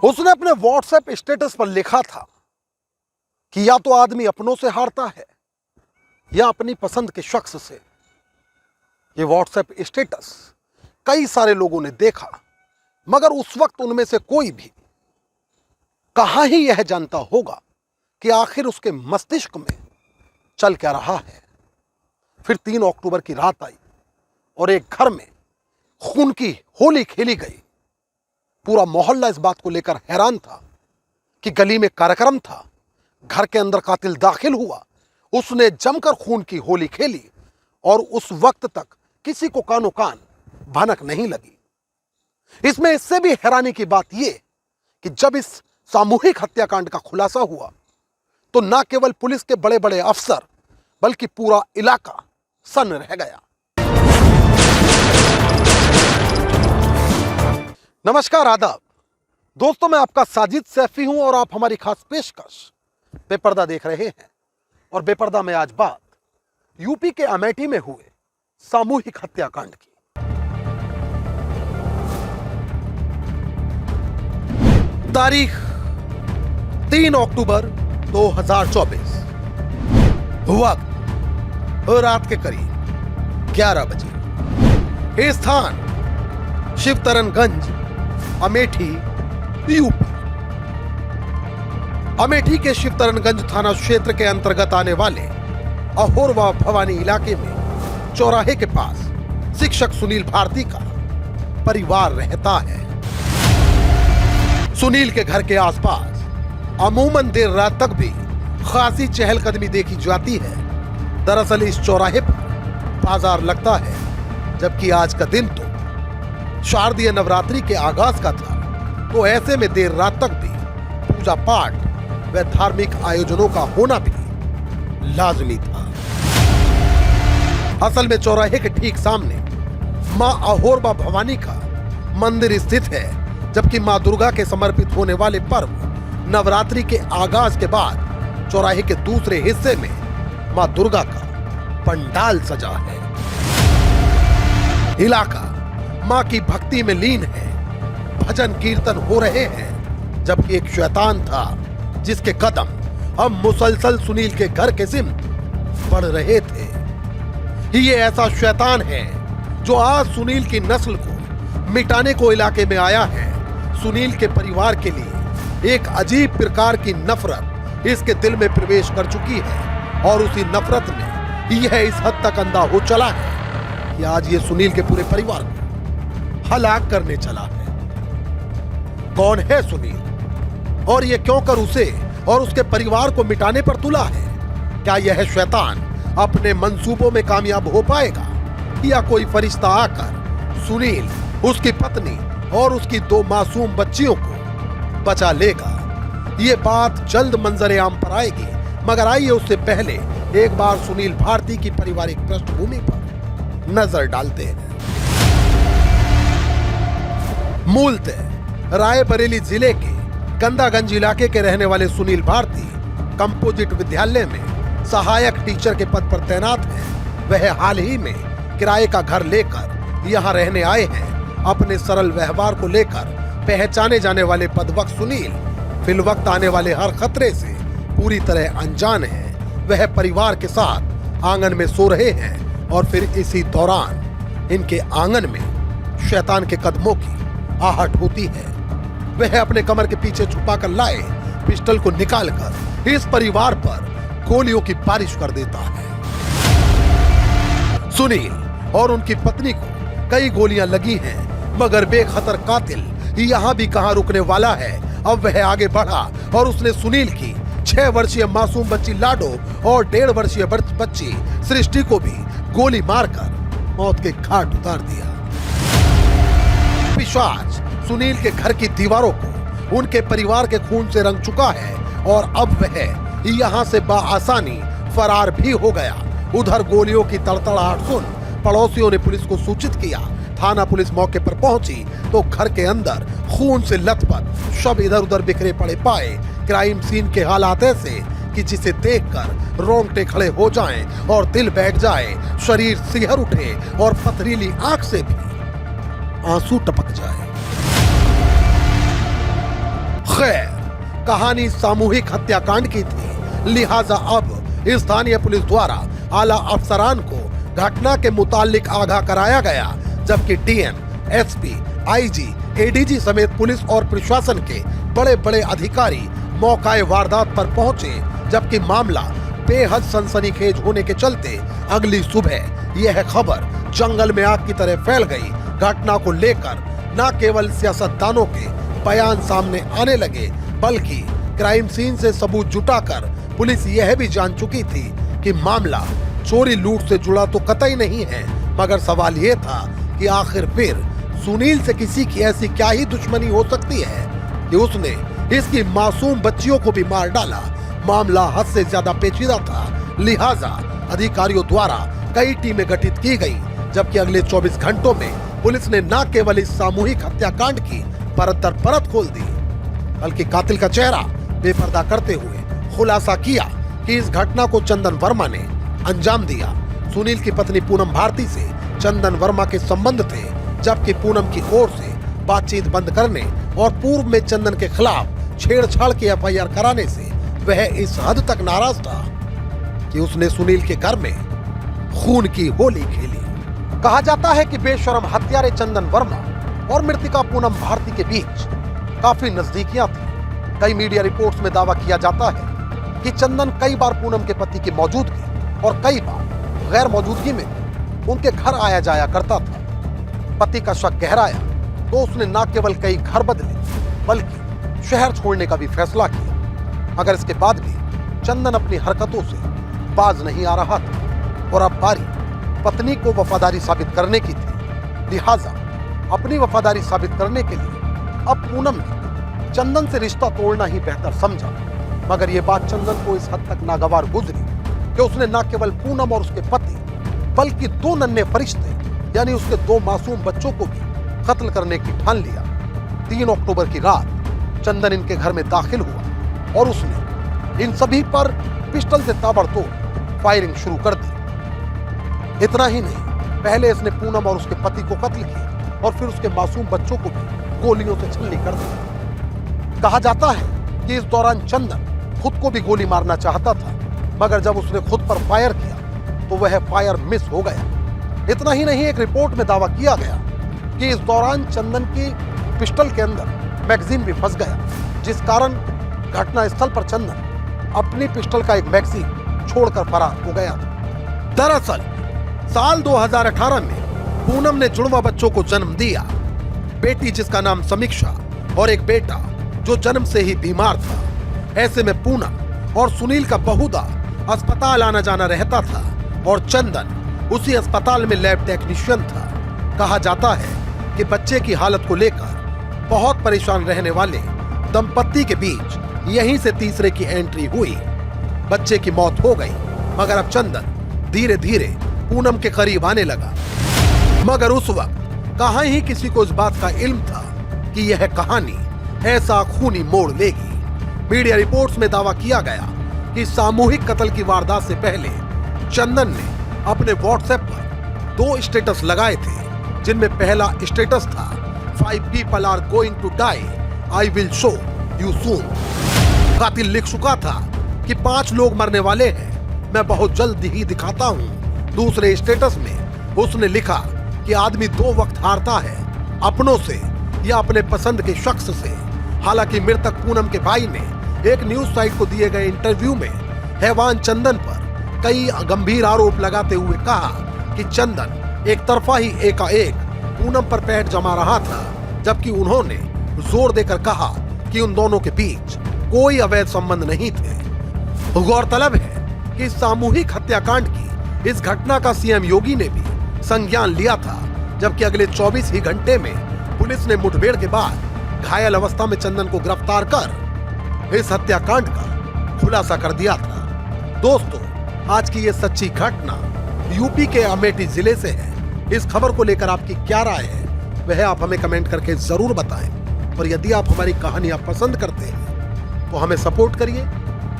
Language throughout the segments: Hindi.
उसने अपने व्हाट्सएप स्टेटस पर लिखा था कि या तो आदमी अपनों से हारता है या अपनी पसंद के शख्स से। ये व्हाट्सएप स्टेटस कई सारे लोगों ने देखा, मगर उस वक्त उनमें से कोई भी कहां ही यह जानता होगा कि आखिर उसके मस्तिष्क में चल क्या रहा है। फिर 3 अक्टूबर की रात आई और एक घर में खून की होली खेली गई। पूरा मोहल्ला इस बात को लेकर हैरान था कि गली में कार्यक्रम था, घर के अंदर कातिल दाखिल हुआ, उसने जमकर खून की होली खेली और उस वक्त तक किसी को कानो कान भनक नहीं लगी। इसमें इससे भी हैरानी की बात यह कि जब इस सामूहिक हत्याकांड का खुलासा हुआ तो न केवल पुलिस के बड़े बड़े अफसर बल्कि पूरा इलाका सन्न रह गया। नमस्कार, आदाब दोस्तों, मैं आपका साजिद सैफी हूं और आप हमारी खास पेशकश बेपर्दा देख रहे हैं। और बेपर्दा में आज बात यूपी के अमेठी में हुए सामूहिक हत्याकांड की। तारीख 3 अक्टूबर 2024, वक्त रात के करीब 11 बजे। ये स्थान शिवतरनगंज, अमेठी, यूपी। अमेठी के शिवतरनगंज थाना क्षेत्र के अंतर्गत आने वाले अहोरवा भवानी इलाके में चौराहे के पास शिक्षक सुनील भारती का परिवार रहता है। सुनील के घर के आसपास अमूमन देर रात तक भी खासी चहलकदमी देखी जाती है। दरअसल इस चौराहे पर बाजार लगता है, जबकि आज का दिन तो शारदीय नवरात्रि के आगाज का था, तो ऐसे में देर रात तक भी पूजा पाठ व धार्मिक आयोजनों का होना भी लाजमी था। असल में चौराहे के ठीक सामने मां अहोरबा भवानी का मंदिर स्थित है, जबकि मां दुर्गा के समर्पित होने वाले पर्व नवरात्रि के आगाज के बाद चौराहे के दूसरे हिस्से में मां दुर्गा का पंडाल सजा है। इलाका मां की भक्ति में लीन है, भजन कीर्तन हो रहे हैं, जबकि एक शैतान था जिसके कदम अब मुसलसल सुनील के घर के सिमत बढ़ रहे थे। ये ऐसा शैतान है जो आज सुनील की नस्ल को मिटाने को इलाके में आया है। सुनील के परिवार के लिए एक अजीब प्रकार की नफरत इसके दिल में प्रवेश कर चुकी है और उसी नफरत में यह इस हद तक अंधा हो चला है कि आज ये सुनील के पूरे परिवार को हलाक करने चला है। कौन है सुनील और ये क्यों कर उसे और उसके परिवार को मिटाने पर तुला है? क्या यह शैतान अपने मंसूबों में कामयाब हो पाएगा या कोई फरिश्ता आकर सुनील, उसकी पत्नी और उसकी 2 मासूम बच्चियों को बचा लेगा? ये बात जल्द मंजरे आम पर आएगी, मगर आइए उससे पहले एक बार सुनील भारती की पारिवारिक पृष्ठभूमि पर नजर डालते हैं। मूलतः रायबरेली जिले के कंदागंज इलाके के रहने वाले सुनील भारती कंपोजिट विद्यालय में सहायक टीचर के पद पर तैनात हैं। वह हाल ही में किराए का घर लेकर यहां रहने आए हैं। अपने सरल व्यवहार को लेकर पहचाने जाने वाले पदवक्त सुनील फिलवक्त आने वाले हर खतरे से पूरी तरह अनजान है। वह परिवार के साथ आंगन में सो रहे हैं और फिर इसी दौरान इनके आंगन में शैतान के कदमों की आहट होती है। वह अपने कमर के पीछे छुपाकर लाए पिस्टल को निकालकर इस परिवार पर गोलियों की बारिश कर देता है। सुनील और उनकी पत्नी को कई गोलियां लगी हैं, मगर बेखतर कातिल यहां भी कहां रुकने वाला है। अब वह आगे बढ़ा और उसने सुनील की 6 वर्षीय मासूम बच्ची लाडो और 1.5 वर्षीय बच्ची सृष्टि को भी गोली मारकर मौत के घाट उतार दिया। पिशाच सुनील के घर की दीवारों को उनके परिवार के खून से रंग चुका है और अब वह यहां से बाआसानी फरार भी हो गया। उधर गोलियों की तड़तड़ाहट सुन पड़ोसियों ने पुलिस को सूचित किया। थाना पुलिस मौके पर पहुंची तो घर के अंदर खून से लथपथ शव इधर उधर बिखरे पड़े पाए। क्राइम सीन के हालात ऐसे कि जिसे देखकर रोंगटे खड़े हो जाएं और दिल बैठ जाए, शरीर सिहर उठे और पथरीली आंख से भी आंसू टपक जाए। खैर, कहानी सामूहिक हत्याकांड की थी, लिहाजा अब स्थानीय पुलिस द्वारा आला अफसरान को घटना के मुतालिक आगाह कराया गया, जबकि डीएम, एसपी, आईजी, एडीजी समेत पुलिस और प्रशासन के बड़े बड़े अधिकारी मौकाए वारदात पर पहुंचे। जबकि मामला बेहद सनसनीखेज होने के चलते अगली सुबह यह खबर जंगल में आग की तरह फैल गई। घटना को लेकर न केवल सियासतदानों के बयान सामने आने लगे, बल्कि क्राइम सीन से सबूत जुटाकर पुलिस यह भी जान चुकी थी कि मामला चोरी लूट से जुड़ा तो कतई नहीं है, मगर सवाल ये था कि आखिर फिर सुनील से किसी की ऐसी क्या ही दुश्मनी हो सकती है कि उसने इसकी मासूम बच्चियों को भी मार डाला। मामला हद से ज्यादा पेचीदा था, लिहाजा अधिकारियों द्वारा कई टीमें गठित की गई, जबकि अगले 24 घंटों में पुलिस ने न केवल इस सामूहिक हत्याकांड की परत दर परत खोल दी, बल्कि कातिल का चेहरा बेपर्दा करते हुए खुलासा किया कि इस घटना को चंदन वर्मा ने अंजाम दिया। सुनील की पत्नी पूनम भारती से चंदन वर्मा के संबंध थे, जबकि पूनम की ओर से बातचीत बंद करने और पूर्व में चंदन के खिलाफ छेड़छाड़ की एफआईआर कराने से वह इस हद तक नाराज था कि उसने सुनील के घर में खून की होली खेली। कहा जाता है कि बेशर्म हत्यारे चंदन वर्मा और मृतिका पूनम भारती के बीच काफी नजदीकियां थी। कई मीडिया रिपोर्ट्स में दावा किया जाता है कि चंदन कई बार पूनम के पति की मौजूदगी और कई बार गैर मौजूदगी में उनके घर आया जाया करता था। पति का शक गहराया तो उसने न केवल कई घर बदले, बल्कि शहर छोड़ने का भी फैसला किया। मगर इसके बाद भी चंदन अपनी हरकतों से बाज नहीं आ रहा था और अब बारी पत्नी को वफादारी साबित करने की थी। लिहाजा अपनी वफादारी साबित करने के लिए अब पूनम ने चंदन से रिश्ता तोड़ना ही बेहतर समझा। मगर यह बात चंदन को इस हद तक नागवार गुजरी कि उसने न केवल पूनम और उसके पति, बल्कि 2 नन्हे फरिश्ते यानी उसके 2 मासूम बच्चों को भी कत्ल करने की ठान लिया। 3 अक्टूबर की रात चंदन इनके घर में दाखिल हुआ और उसने इन सभी पर पिस्टल से ताबड़तोड़ फायरिंग शुरू कर दी। इतना ही नहीं, पहले इसने पूनम और उसके पति को कत्ल किया और फिर उसके मासूम बच्चों को भी गोलियों से छलनी कर दिया। कहा जाता है कि इस दौरान चंदन खुद को भी गोली मारना चाहता था, मगर जब उसने खुद पर फायर किया तो वह फायर मिस हो गया। इतना ही नहीं, एक रिपोर्ट में दावा किया गया कि इस दौरान चंदन की पिस्टल के अंदर मैगजीन भी फंस गया, जिस कारण घटना स्थल पर चंदन अपनी पिस्टल का एक मैगजीन छोड़कर फरार हो गया था। दरअसल साल 2018 में पूनम ने जुड़वा बच्चों को जन्म दिया, बेटी जिसका नाम समीक्षा और एक बेटा जो जन्म से ही बीमार था। ऐसे में पूनम और सुनील का बहुधा अस्पताल आना जाना रहता था और चंदन उसी अस्पताल में लैब टेक्नीशियन था। कहा जाता है कि बच्चे की हालत को लेकर बहुत परेशान रहने वाले दंपत्ति के बीच यहीं से तीसरे की एंट्री हुई। बच्चे की मौत हो गई, मगर अब चंदन धीरे धीरे पूनम के करीब आने लगा। मगर उस वक्त कहां ही किसी को इस बात का इल्म था कि यह कहानी ऐसा खूनी मोड़ लेगी। मीडिया रिपोर्ट्स में दावा किया गया कि सामूहिक कत्ल की वारदात से पहले चंदन ने अपने व्हाट्सएप पर 2 स्टेटस लगाए थे, जिनमें पहला स्टेटस था 5 people are going to die, I will show you soon। कातिल लिख चुका था कि 5 लोग मरने वाले हैं, मैं बहुत जल्द ही दिखाता हूँ। दूसरे स्टेटस में उसने लिखा कि आदमी 2 वक्त हारता है, अपनों से या अपने पसंद के शख्स से। हालांकि मृतक पूनम के भाई ने एक न्यूज साइट को दिए गए इंटरव्यू में हैवान चंदन पर कई गंभीर आरोप लगाते हुए कहा कि चंदन एक तरफा ही एकाएक पूनम पर पैठ जमा रहा था, जबकि उन्होंने जोर देकर कहा कि उन दोनों के बीच कोई अवैध संबंध नहीं थे। गौरतलब है कि सामूहिक हत्याकांड की इस घटना का सीएम योगी ने भी संज्ञान लिया था, जबकि अगले 24 ही घंटे में पुलिस ने मुठभेड़ के बाद घायल अवस्था में चंदन को गिरफ्तार कर इस हत्याकांड का खुलासा कर दिया था। दोस्तों, आज की ये सच्ची घटना यूपी के अमेठी जिले से है। इस खबर को लेकर आपकी क्या राय है वह आप हमें कमेंट करके जरूर बताएं। और यदि आप हमारी कहानियां पसंद करते हैं तो हमें सपोर्ट करिए।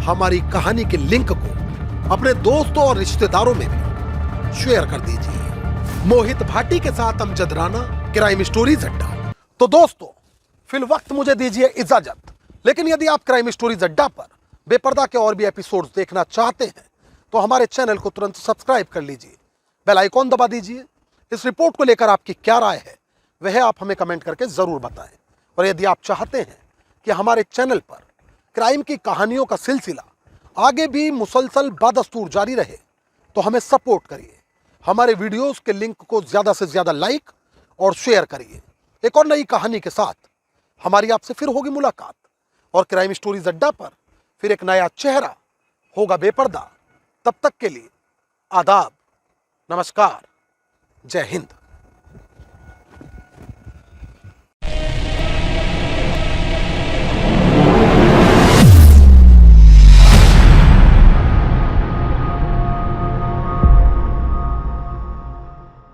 हमारी कहानी के लिंक को अपने दोस्तों और रिश्तेदारों में भी शेयर कर दीजिए। मोहित भाटी के साथ अमजद राना, क्राइम स्टोरीज अड्डा। तो दोस्तों, फिल वक्त मुझे दीजिए इजाजत। लेकिन यदि आप क्राइम स्टोरीज अड्डा पर बेपर्दा के और भी एपिसोड्स देखना चाहते हैं तो हमारे चैनल को तुरंत सब्सक्राइब कर लीजिए, बेल आइकॉन दबा दीजिए। इस रिपोर्ट को लेकर आपकी क्या राय है वह आप हमें कमेंट करके जरूर बताएं। और यदि आप चाहते हैं कि हमारे चैनल पर क्राइम की कहानियों का सिलसिला आगे भी मुसलसल बादस्तूर जारी रहे तो हमें सपोर्ट करिए। हमारे वीडियोस के लिंक को ज्यादा से ज्यादा लाइक और शेयर करिए। एक और नई कहानी के साथ हमारी आपसे फिर होगी मुलाकात और क्राइम स्टोरीज अड्डा पर फिर एक नया चेहरा होगा बेपर्दा। तब तक के लिए आदाब, नमस्कार, जय हिंद।